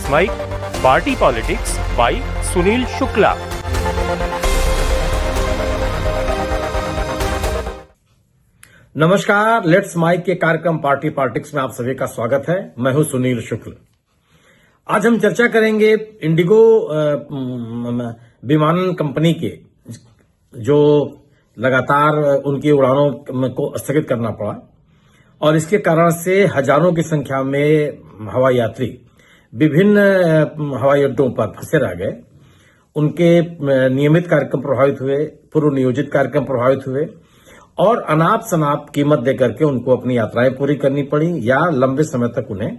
Let's mic party politics by Sunil Shukla. नमस्कार, let's mic के कार्यक्रम पार्टी पॉलिटिक्स में आप सभी का स्वागत है। मैं हूं सुनील शुक्ल। आज हम चर्चा करेंगे इंडिगो विमानन कंपनी के जो लगातार उनकी उड़ानों को स्थगित करना पड़ा और इसके कारण से हजारों की संख्या में हवाई यात्री विभिन्न हवाई अड्डों पर फंसे रह गए। उनके नियमित कार्यक्रम प्रभावित हुए, पूर्व नियोजित कार्यक्रम प्रभावित हुए और अनाप शनाप कीमत देकर के उनको अपनी यात्राएं पूरी करनी पड़ी या लंबे समय तक उन्हें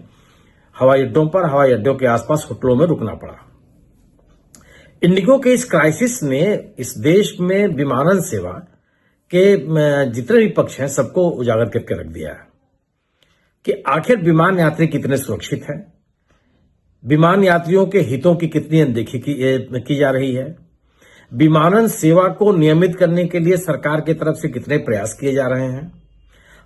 हवाई अड्डों पर, हवाई अड्डों के आसपास होटलों में रुकना पड़ा। इंडिगो के इस क्राइसिस ने इस देश में विमानन सेवा के जितने भी पक्ष हैं सबको उजागर करके रख दिया है कि आखिर विमान यात्री कितने सुरक्षित हैं, विमान यात्रियों के हितों की कितनी अनदेखी की जा रही है, विमानन सेवा को नियमित करने के लिए सरकार की तरफ से कितने प्रयास किए जा रहे हैं,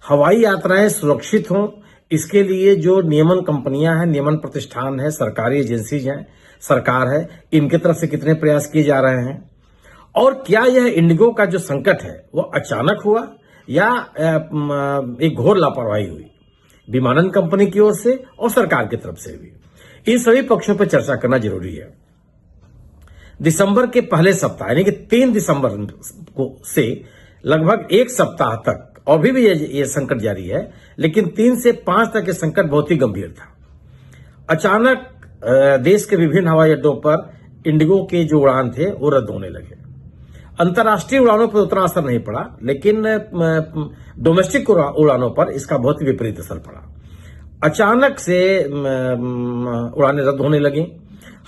हवाई यात्राएं सुरक्षित हों इसके लिए जो नियमन कंपनियां हैं, नियमन प्रतिष्ठान है, सरकारी एजेंसीज हैं, सरकार है, इनके तरफ से कितने प्रयास किए जा रहे हैं और क्या यह इंडिगो का जो संकट है वो अचानक हुआ या एक घोर लापरवाही हुई विमानन कंपनी की ओर से और सरकार की तरफ से भी। इन सभी पक्षों पर चर्चा करना जरूरी है। दिसंबर के पहले सप्ताह यानी कि 3 दिसंबर को से लगभग एक सप्ताह तक और भी ये संकट जारी है, लेकिन 3 से 5 तक ये संकट बहुत ही गंभीर था। अचानक देश के विभिन्न हवाई अड्डों पर इंडिगो के जो उड़ान थे वो रद्द होने लगे। अंतर्राष्ट्रीय उड़ानों पर उतना असर नहीं पड़ा, लेकिन डोमेस्टिक उड़ानों पर इसका बहुत ही विपरीत असर पड़ा। अचानक से उड़ानें रद्द होने लगी।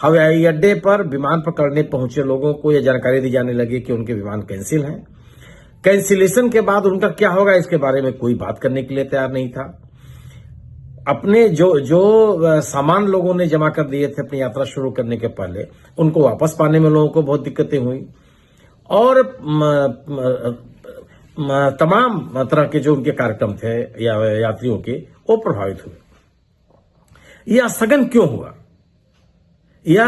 हवाई अड्डे पर विमान पकड़ने पहुंचे लोगों को यह जानकारी दी जाने लगी कि उनके विमान कैंसिल हैं। कैंसिलेशन के बाद उनका क्या होगा इसके बारे में कोई बात करने के लिए तैयार नहीं था। अपने जो सामान लोगों ने जमा कर दिए थे अपनी यात्रा शुरू करने के पहले, उनको वापस पाने में लोगों को बहुत दिक्कतें हुई और तमाम तरह के जो उनके कार्यक्रम थे या यात्रियों के वो प्रभावित हुए। यह स्थगन क्यों हुआ या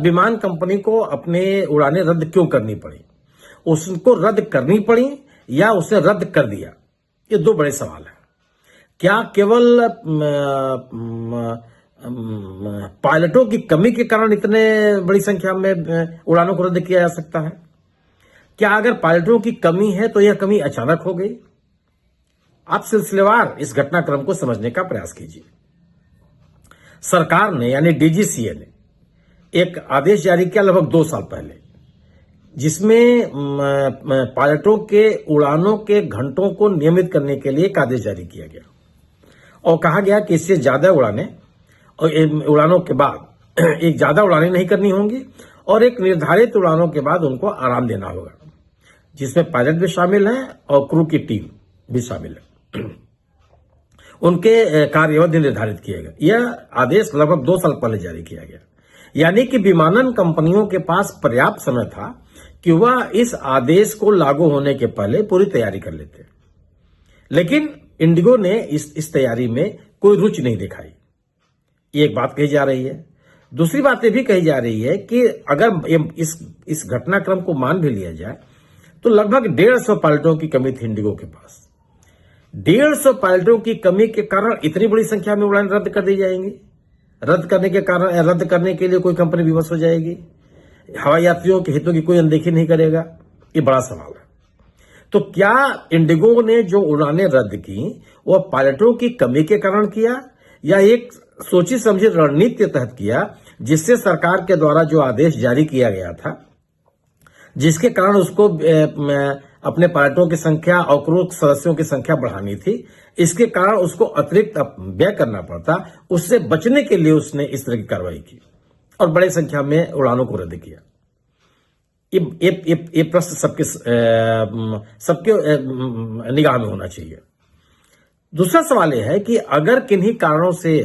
विमान कंपनी को अपने उड़ानें रद्द क्यों करनी पड़ी, उसको रद्द करनी पड़ी या उसे रद्द कर दिया, ये दो बड़े सवाल हैं। क्या केवल पायलटों की कमी के कारण इतने बड़ी संख्या में उड़ानों को रद्द किया जा सकता है? क्या अगर पायलटों की कमी है तो यह कमी अचानक हो गई? आप सिलसिलेवार इस घटनाक्रम को समझने का प्रयास कीजिए। सरकार ने यानी डीजीसीए ने एक आदेश जारी किया लगभग 2 साल पहले, जिसमें पायलटों के उड़ानों के घंटों को नियमित करने के लिए एक आदेश जारी किया गया और कहा गया कि इससे ज्यादा उड़ानों के बाद एक ज्यादा उड़ानें नहीं करनी होंगी और एक निर्धारित उड़ानों के बाद उनको आराम देना होगा, जिसमें पायलट भी शामिल हैं और क्रू की टीम भी शामिल है। उनके कार्यावधि निर्धारित किया गया। यह आदेश लगभग 2 साल पहले जारी किया गया, यानी कि विमानन कंपनियों के पास पर्याप्त समय था कि वह इस आदेश को लागू होने के पहले पूरी तैयारी कर लेते। लेकिन इंडिगो ने इस तैयारी में कोई रुचि नहीं दिखाई, ये एक बात कही जा रही है। दूसरी बात यह भी कही जा रही है कि अगर इस घटनाक्रम को मान भी लिया जाए तो लगभग 150 पायलटों की कमी थी इंडिगो के पास। 150 पायलटों की कमी के कारण इतनी बड़ी संख्या में उड़ान रद्द कर दी जाएंगी। रद्द करने के लिए कोई कंपनी विवश हो जाएगी, हवाई यात्रियों के हितों की कोई अनदेखी नहीं करेगा, ये बड़ा सवाल है। तो क्या इंडिगो ने जो उड़ानें रद्द की वह पायलटों की कमी के कारण किया या एक सोची समझी रणनीति के तहत किया, जिससे सरकार के द्वारा जो आदेश जारी किया गया था, जिसके कारण उसको अपने पायलटों की संख्या और क्रू सदस्यों की संख्या बढ़ानी थी, इसके कारण उसको अतिरिक्त व्यय करना पड़ता, उससे बचने के लिए उसने इस तरह की कार्रवाई की और बड़ी संख्या में उड़ानों को रद्द किया। ये प्रश्न सबके निगाह में होना चाहिए। दूसरा सवाल यह है कि अगर किन्हीं कारणों से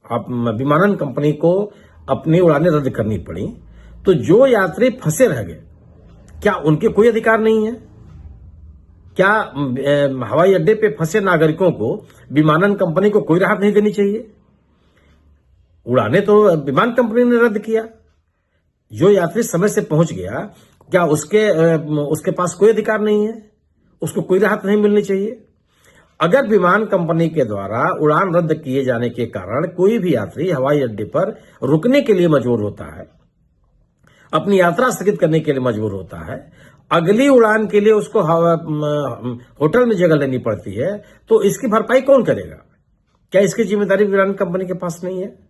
विमानन कंपनी को अपनी उड़ानें रद्द करनी पड़ी तो जो यात्री फंसे रह गए, क्या उनके कोई अधिकार नहीं है? क्या हवाई अड्डे पे फंसे नागरिकों को विमानन कंपनी को कोई राहत नहीं देनी चाहिए? उड़ाने तो विमान कंपनी ने रद्द किया। जो यात्री समय से पहुंच गया, क्या उसके पास कोई अधिकार नहीं है? उसको कोई राहत नहीं मिलनी चाहिए? अगर विमान कंपनी के द्वारा उड़ान रद्द किए जाने के कारण कोई भी यात्री हवाई अड्डे पर रुकने के लिए मजबूर होता है, अपनी यात्रा स्थगित करने के लिए मजबूर होता है, अगली उड़ान के लिए उसको होटल में जगह लेनी पड़ती है, तो इसकी भरपाई कौन करेगा? क्या इसकी जिम्मेदारी विमान कंपनी के पास नहीं है?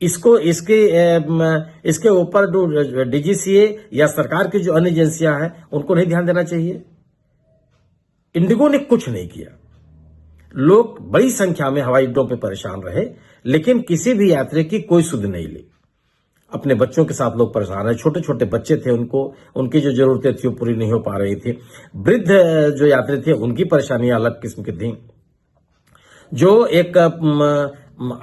इसके ऊपर जो डीजीसीए या सरकार की जो अन्य एजेंसियां हैं, उनको नहीं ध्यान देना चाहिए? इंडिगो ने कुछ नहीं किया। लोग बड़ी संख्या में हवाई अड्डों पर परेशान रहे, लेकिन किसी भी यात्री की कोई सुध नहीं ली। अपने बच्चों के साथ लोग परेशान है। छोटे छोटे बच्चे थे, उनकी जो जरूरतें थी वो पूरी नहीं हो पा रही थी। वृद्ध जो यात्री थे, उनकी परेशानियां अलग किस्म की थी। जो एक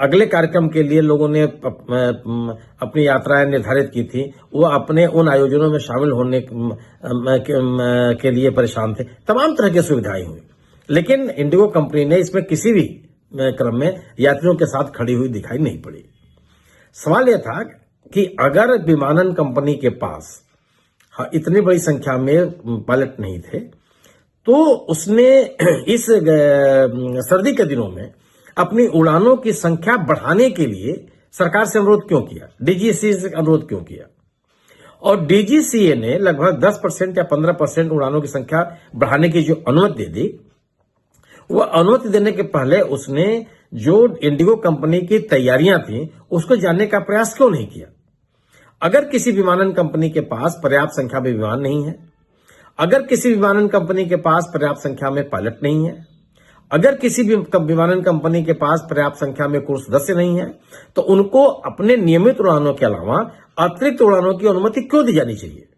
अगले कार्यक्रम के लिए लोगों ने अपनी यात्राएं निर्धारित की थी, वो अपने उन आयोजनों में शामिल होने के लिए परेशान थे। तमाम तरह की सुविधाएं हुई, लेकिन इंडिगो कंपनी ने इसमें किसी भी क्रम में यात्रियों के साथ खड़ी हुई दिखाई नहीं पड़ी। सवाल यह था कि अगर विमानन कंपनी के पास इतनी बड़ी संख्या में पायलट नहीं थे, तो उसने इस सर्दी के दिनों में अपनी उड़ानों की संख्या बढ़ाने के लिए सरकार से अनुरोध क्यों किया? डीजीसीए से अनुरोध क्यों किया? और डीजीसीए ने लगभग 10% या 15% उड़ानों की संख्या बढ़ाने की जो अनुमति दे दी, वह अनुमति देने के पहले उसने जो इंडिगो कंपनी की तैयारियां थी, उसको जानने का प्रयास क्यों नहीं किया? अगर किसी विमानन कंपनी के पास पर्याप्त संख्या में विमान नहीं है, अगर किसी विमानन कंपनी के पास पर्याप्त संख्या में पायलट नहीं है, अगर किसी भी विमानन कंपनी के पास पर्याप्त संख्या में क्रू सदस्य नहीं है, तो उनको अपने नियमित उड़ानों के अलावा अतिरिक्त उड़ानों की अनुमति क्यों दी जानी चाहिए?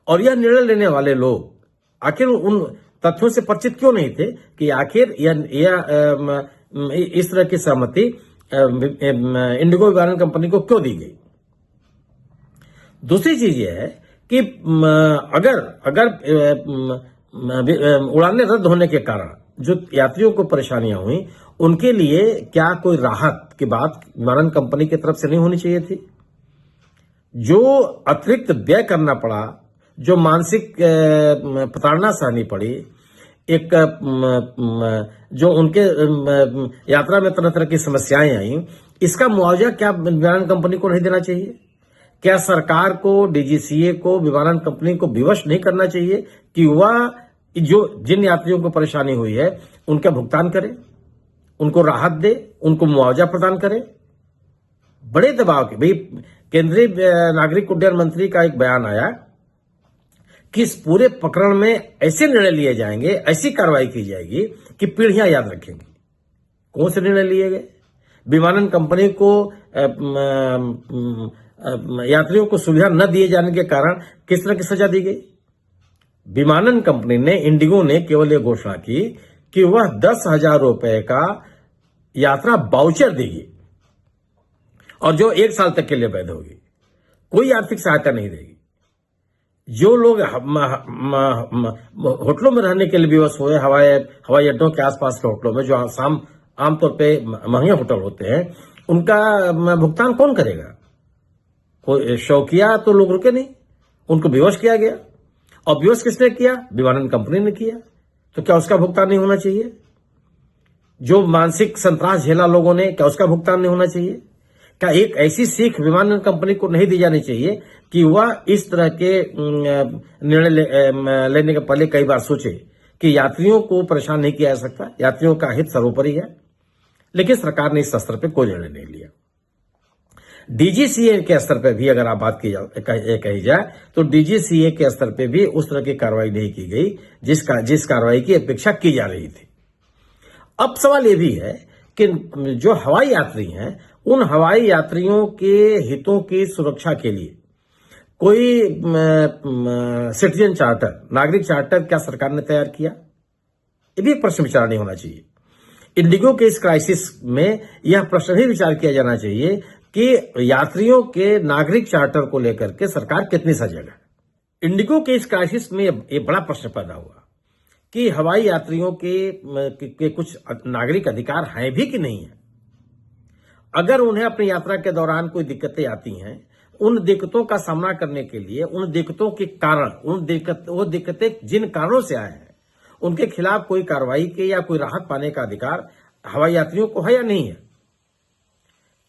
और यह निर्णय लेने वाले लोग आखिर उन तथ्यों से परिचित क्यों नहीं थे कि आखिर इस तरह की सहमति इंडिगो विमानन कंपनी को क्यों दी गई? दूसरी चीज यह है कि अगर उड़ानें रद्द होने के कारण जो यात्रियों को परेशानियां हुई, उनके लिए क्या कोई राहत की बात विमानन कंपनी की तरफ से नहीं होनी चाहिए थी? जो अतिरिक्त व्यय करना पड़ा, जो मानसिक प्रताड़ना सहनी पड़ी, जो उनके यात्रा में तरह तरह की समस्याएं आई, इसका मुआवजा क्या विमानन कंपनी को नहीं देना चाहिए? क्या सरकार को, डीजीसीए को, विमानन कंपनी को विवश नहीं करना चाहिए कि वह जिन यात्रियों को परेशानी हुई है उनका भुगतान करे, उनको राहत दे, उनको मुआवजा प्रदान करे? बड़े दबाव के भाई केंद्रीय नागरिक उड्डयन मंत्री का एक बयान आया कि इस पूरे प्रकरण में ऐसे निर्णय लिए जाएंगे, ऐसी कार्रवाई की जाएगी कि पीढ़ियां याद रखेंगी। कौन से निर्णय लिए गए? विमानन कंपनी को यात्रियों को सुविधा न दिए जाने के कारण किस तरह की सजा दी गई? विमानन कंपनी ने, इंडिगो ने केवल यह घोषणा की कि वह 10,000 रुपए का यात्रा वाउचर देगी और जो 1 साल तक के लिए वैध होगी। कोई आर्थिक सहायता नहीं देगी। जो लोग होटलों में रहने के लिए विवश हुए, हवाई अड्डों के आसपास के होटलों में, जो आमतौर पे महंगे होटल होते हैं, उनका भुगतान कौन करेगा? कोई शौकिया तो लोग रुके नहीं, उनको विवश किया गया। और विवश किसने किया? विमानन कंपनी ने किया। तो क्या उसका भुगतान नहीं होना चाहिए? जो मानसिक संतरास झेला लोगों ने, क्या उसका भुगतान नहीं होना चाहिए? क्या एक ऐसी सीख विमानन कंपनी को नहीं दी जानी चाहिए कि वह इस तरह के निर्णय लेने के पहले कई बार सोचे कि यात्रियों को परेशान नहीं किया जा सकता, यात्रियों का हित सर्वोपरि है? लेकिन सरकार ने इस स्तर पर कोई निर्णय नहीं लिया। डीजीसीए के स्तर पर भी अगर आप बात कही जाए, तो डीजीसीए के स्तर पर भी उस तरह की कार्रवाई नहीं की गई जिस कार्रवाई की अपेक्षा की जा रही थी। अब सवाल यह भी है कि जो हवाई यात्री हैं, उन हवाई यात्रियों के हितों की सुरक्षा के लिए कोई सिटीजन चार्टर, नागरिक चार्टर क्या सरकार ने तैयार किया? ये भी एक प्रश्न विचार नहीं होना चाहिए। इंडिगो के इस क्राइसिस में यह प्रश्न ही विचार किया जाना चाहिए कि यात्रियों के नागरिक चार्टर को लेकर के सरकार कितनी सजग है। इंडिगो के इस क्राइसिस में ये बड़ा प्रश्न पैदा हुआ कि हवाई यात्रियों के कुछ नागरिक अधिकार हैं भी कि नहीं है। अगर उन्हें अपनी यात्रा के दौरान कोई दिक्कतें आती हैं, उन दिक्कतों का सामना करने के लिए, उन दिक्कतों के कारण, वो दिक्कतें जिन कारणों से आए हैं, उनके खिलाफ कोई कार्रवाई के या कोई राहत पाने का अधिकार हवाई यात्रियों को है या नहीं है?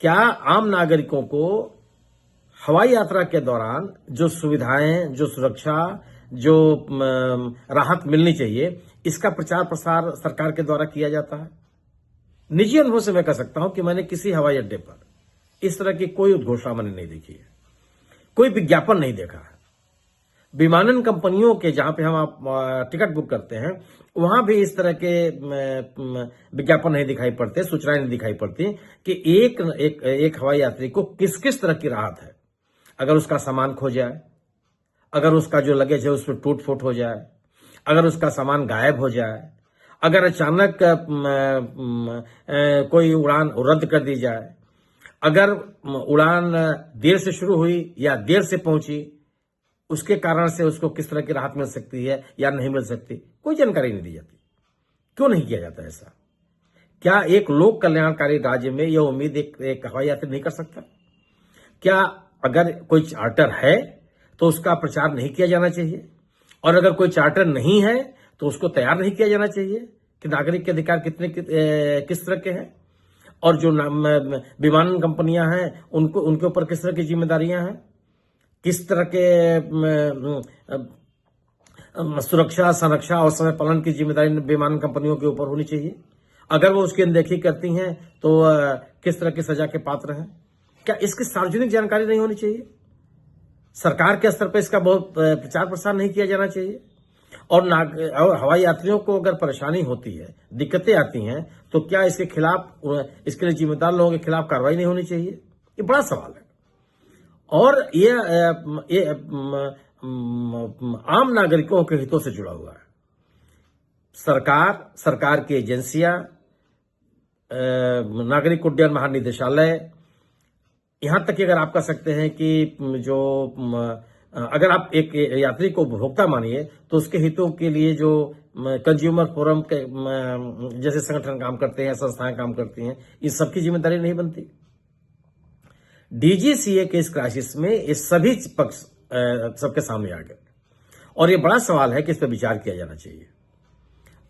क्या आम नागरिकों को हवाई यात्रा के दौरान जो सुविधाएं, जो सुरक्षा, जो राहत मिलनी चाहिए, इसका प्रचार प्रसार सरकार के द्वारा किया जाता है? निजी अनुभव से मैं कह सकता हूं कि मैंने किसी हवाई अड्डे पर इस तरह की कोई उद्घोषणा मैंने नहीं देखी है, कोई विज्ञापन नहीं देखा है। विमानन कंपनियों के जहां पे हम आप टिकट बुक करते हैं, वहां भी इस तरह के विज्ञापन नहीं दिखाई पड़ते, सूचनाएं नहीं दिखाई पड़ती कि एक हवाई यात्री को किस किस तरह की राहत है। अगर उसका सामान खो जाए, अगर उसका जो लगेज है उसमें टूट फूट हो जाए, अगर उसका सामान गायब हो जाए, अगर अचानक कोई उड़ान रद्द कर दी जाए, अगर उड़ान देर से शुरू हुई या देर से पहुंची, उसके कारण से उसको किस तरह की राहत मिल सकती है या नहीं मिल सकती, कोई जानकारी नहीं दी जाती। क्यों नहीं किया जाता ऐसा? क्या एक लोक कल्याणकारी राज्य में यह उम्मीद एक हवाई यात्री नहीं कर सकता? क्या अगर कोई चार्टर है तो उसका प्रचार नहीं किया जाना चाहिए? और अगर कोई चार्टर नहीं है तो उसको तैयार नहीं किया जाना चाहिए कि नागरिक के अधिकार किस तरह के हैं, और जो विमानन कंपनियां हैं उनके ऊपर किस तरह की जिम्मेदारियां हैं, किस तरह के सुरक्षा, संरक्षा और समय पालन की जिम्मेदारी विमानन कंपनियों के ऊपर होनी चाहिए? अगर वो उसकी अनदेखी करती हैं तो किस तरह की सजा के पात्र हैं? क्या इसकी सार्वजनिक जानकारी नहीं होनी चाहिए? सरकार के स्तर पर इसका बहुत प्रचार प्रसार नहीं किया जाना चाहिए? और हवाई यात्रियों को अगर परेशानी होती है, दिक्कतें आती हैं, तो क्या इसके खिलाफ, इसके लिए जिम्मेदार लोगों के खिलाफ कार्रवाई नहीं होनी चाहिए? ये बड़ा सवाल है। और ये आम नागरिकों के हितों से जुड़ा हुआ है। सरकार की एजेंसियां, नागरिक उड्डयन महानिदेशालय, यहां तक कि अगर आप कह सकते हैं कि जो अगर आप एक यात्री को उपभोक्ता मानिए तो उसके हितों के लिए जो कंज्यूमर फोरम के जैसे संगठन काम करते हैं, संस्थाएं काम करती हैं, इस सबकी जिम्मेदारी नहीं बनती? डीजीसीए के इस क्राइसिस में ये सभी पक्ष सबके सामने आ गए और ये बड़ा सवाल है कि इस पर विचार किया जाना चाहिए।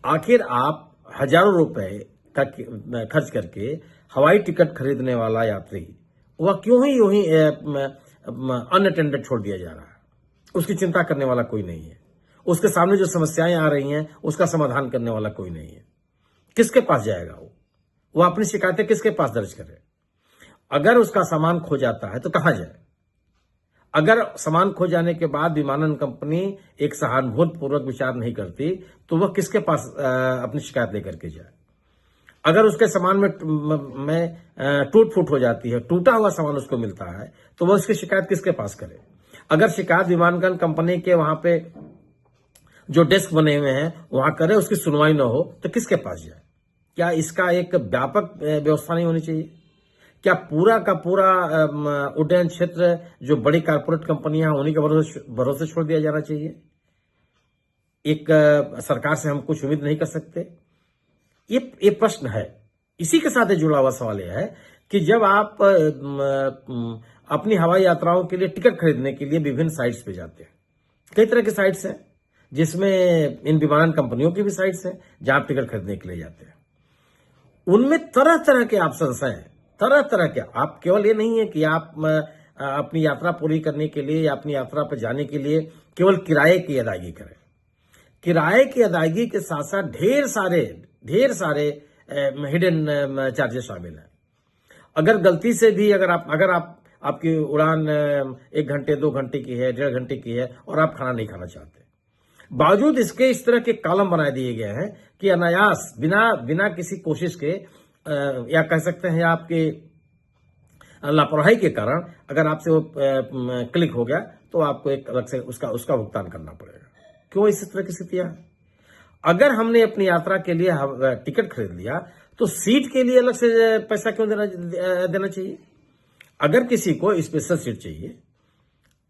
आखिर आप हजारों रुपए का खर्च करके हवाई टिकट खरीदने वाला यात्री वह क्यों ही यूं ही अनअटेंडेड छोड़ दिया जा रहा है? उसकी चिंता करने वाला कोई नहीं है। उसके सामने जो समस्याएं आ रही हैं उसका समाधान करने वाला कोई नहीं है। किसके पास जाएगा वो अपनी शिकायतें किसके पास दर्ज करे? अगर उसका सामान खो जाता है तो कहां जाए? अगर सामान खो जाने के बाद विमानन कंपनी एक सहानुभूतिपूर्वक विचार नहीं करती तो वह किसके पास अपनी शिकायत लेकर के जाए? अगर उसके सामान में टूट फूट हो जाती है, टूटा हुआ सामान उसको मिलता है, तो वह उसकी शिकायत किसके पास करे? अगर शिकायत विमानन कंपनी के वहां पे जो डेस्क बने हुए हैं वहां करे, उसकी सुनवाई न हो तो किसके पास जाए? क्या इसका एक व्यापक व्यवस्था नहीं होनी चाहिए? क्या पूरा का पूरा उड्डयन क्षेत्र जो बड़ी कारपोरेट कंपनियां हैं उन्हीं के भरोसे छोड़ दिया जाना चाहिए? एक सरकार से हम कुछ उम्मीद नहीं कर सकते? ये प्रश्न है। इसी के साथ जुड़ा हुआ सवाल यह है कि जब आप अपनी हवाई यात्राओं के लिए टिकट खरीदने के लिए विभिन्न साइट्स पे जाते हैं, कई तरह की साइट्स हैं जिसमें इन विमानन कंपनियों की भी साइट्स हैं जहां आप टिकट खरीदने के लिए जाते हैं। उनमें तरह तरह के ऑप्शंस हैं, तरह तरह के। आप केवल ये नहीं है कि आप अपनी यात्रा पूरी करने के लिए या अपनी यात्रा पर जाने के लिए केवल किराए की अदायगी करें। किराए की अदायगी के साथ साथ ढेर सारे हिडन चार्जेस शामिल हैं। अगर गलती से भी अगर आपकी उड़ान 1 घंटे 2 घंटे की है, 1.5 घंटे की है और आप खाना नहीं खाना चाहते, बावजूद इसके इस तरह के कॉलम बना दिए गए हैं कि अनायास बिना किसी कोशिश के या कह सकते हैं आपके लापरवाही के कारण अगर आपसे वो क्लिक हो गया तो आपको एक अलग से उसका भुगतान करना पड़ेगा। क्यों इस तरह की स्थितियां? अगर हमने अपनी यात्रा के लिए टिकट खरीद लिया तो सीट के लिए अलग से पैसा क्यों देना चाहिए? अगर किसी को स्पेशल सीट चाहिए,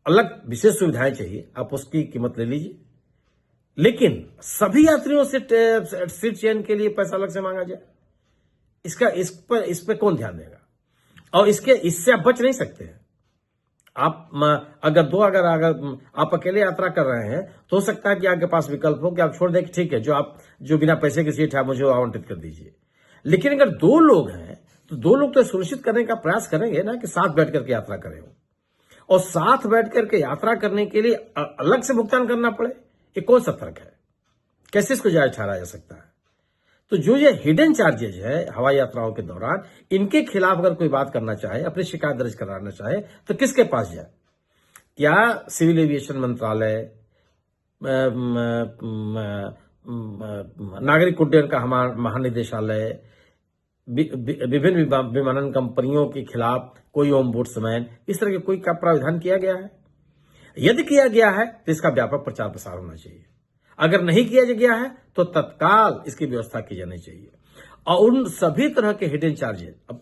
अलग विशेष सुविधाएं चाहिए, आप उसकी कीमत ले लीजिए, लेकिन सभी यात्रियों से सीट चयन के लिए पैसा अलग से मांगा जाए, इस पर कौन ध्यान देगा? और इससे आप बच नहीं सकते हैं। अगर आप अकेले यात्रा कर रहे हैं तो हो सकता है कि आपके पास विकल्प हो कि आप छोड़ दें कि ठीक है, जो बिना पैसे की सीट है आप मुझे आवंटित कर दीजिए। लेकिन अगर 2 लोग हैं तो 2 लोग तो सुनिश्चित करने का प्रयास करेंगे ना कि साथ बैठ करके यात्रा करें, और साथ बैठ करके यात्रा करने के लिए अलग से भुगतान करना पड़े, ये कौन सा तर्क है? कैसे इसको जायज ठहराया जा सकता है? तो जो ये हिडन चार्जेज है हवाई यात्राओं के दौरान, इनके खिलाफ अगर कोई बात करना चाहे, अपनी शिकायत दर्ज कराना चाहे, तो किसके पास जाए? क्या सिविल एविएशन मंत्रालय, नागरिक उड्डयन का महानिदेशालय, विभिन्न विमानन कंपनियों के खिलाफ कोई ओम्बुड्समैन, इस तरह के कोई का प्रावधान किया गया है? यदि किया गया है तो इसका व्यापक प्रचार प्रसार होना चाहिए। अगर नहीं किया गया है तो तत्काल इसकी व्यवस्था की जानी चाहिए। और उन सभी तरह के हिडन चार्जेस, अब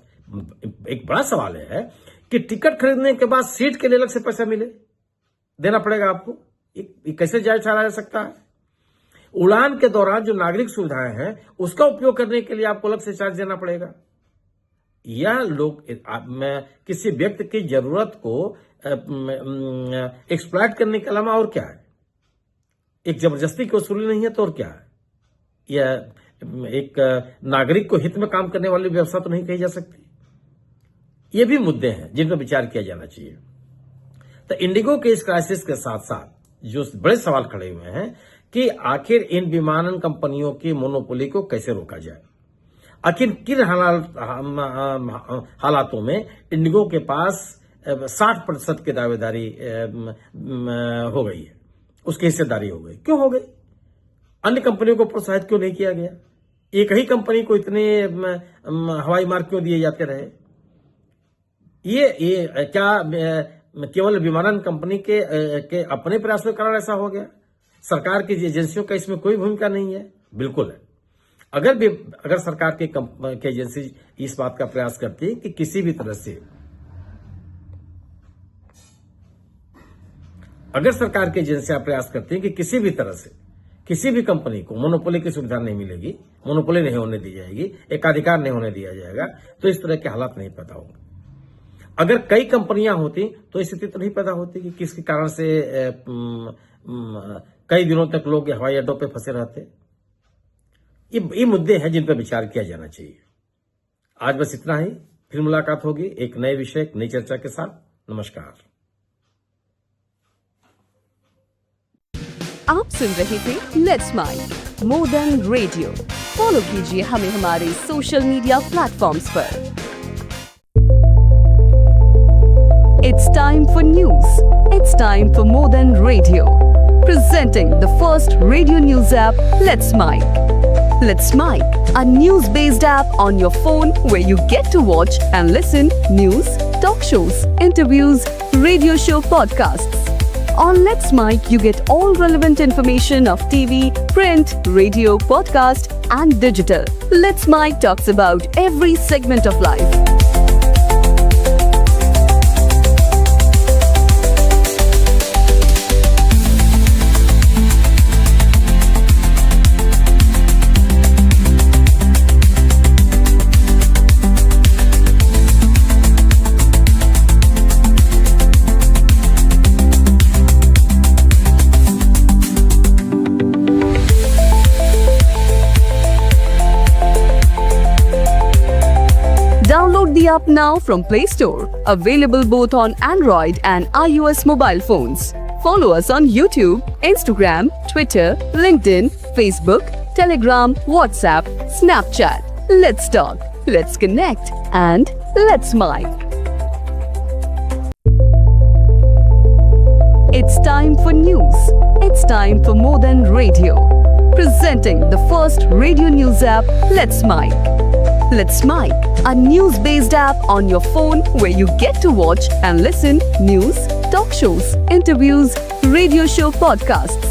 एक बड़ा सवाल है कि टिकट खरीदने के बाद सीट के लिए अलग से पैसा देना पड़ेगा आपको, ये कैसे जायज ठहराया जा सकता है? उड़ान के दौरान जो नागरिक सुविधाएं हैं उसका उपयोग करने के लिए आपको अलग से चार्ज देना पड़ेगा। यह लोग किसी व्यक्ति की जरूरत को एक्सप्लॉइट करने के अलावा और क्या है? एक जबरदस्ती की वसूली नहीं है तो और क्या है? यह एक नागरिक को हित में काम करने वाली व्यवस्था तो नहीं कही जा सकती। ये भी मुद्दे हैं जिन पर विचार किया जाना चाहिए। तो इंडिगो के इस क्राइसिस के साथ साथ जो बड़े सवाल खड़े हुए हैं कि आखिर इन विमानन कंपनियों की मोनोपोली को कैसे रोका जाए। आखिर किन हालातों में इंडिगो के पास 60% की दावेदारी हो गई है, उसकी हिस्सेदारी हो गई। क्यों हो गई? अन्य कंपनियों को प्रोत्साहित क्यों नहीं किया गया? एक ही कंपनी को इतने हवाई मार्ग क्यों दिए जाते रहे? ये क्या केवल विमानन कंपनी के अपने प्रयासों के कारण ऐसा हो गया? सरकार की एजेंसियों का इसमें कोई भूमिका नहीं है? बिल्कुल है। अगर सरकार की एजेंसी इस बात का प्रयास करती है कि किसी भी तरह से, अगर सरकार की एजेंसियां प्रयास करती हैं कि किसी भी तरह से किसी भी कंपनी को मोनोपोली की सुविधा नहीं मिलेगी, मोनोपोली नहीं होने दी जाएगी, एकाधिकार नहीं होने दिया जाएगा, तो इस तरह के हालात नहीं पैदा होंगे। अगर कई कंपनियां होती तो स्थिति तो नहीं पैदा होती कि किसके कारण से कई दिनों तक लोग हवाई अड्डों पर फंसे रहते। ये मुद्दे हैं जिन पर विचार किया जाना चाहिए। आज बस इतना ही। फिर मुलाकात होगी एक नए विषय, एक नई चर्चा के साथ। नमस्कार। आप सुन रहे थे let's mind more than radio. Follow कीजिए हमें हमारे सोशल मीडिया प्लेटफॉर्म्स पर। It's time for news. It's time for more than radio. Presenting the first radio news app, Let's Mic. Let's Mic, a news-based app on your phone where you get to watch and listen news, talk shows, interviews, radio show podcasts. On Let's Mic, you get all relevant information of TV, print, radio, podcast, and digital. Let's Mic talks about every segment of life. Download the app now from Play Store. Available both on Android and iOS mobile phones. Follow us on YouTube, Instagram, Twitter, LinkedIn, Facebook, Telegram, WhatsApp, Snapchat. Let's talk, let's connect, and let's mic. It's time for news. It's time for more than radio. Presenting the first radio news app, Let's Mic. Let's Mic, a news-based app on your phone where you get to watch and listen news, talk shows, interviews, radio show podcasts.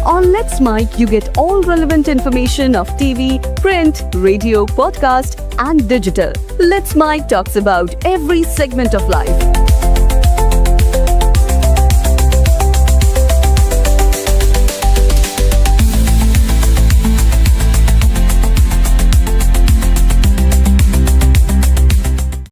On Let's Mic, you get all relevant information of TV, print, radio, podcast, and digital. Let's Mic talks about every segment of life.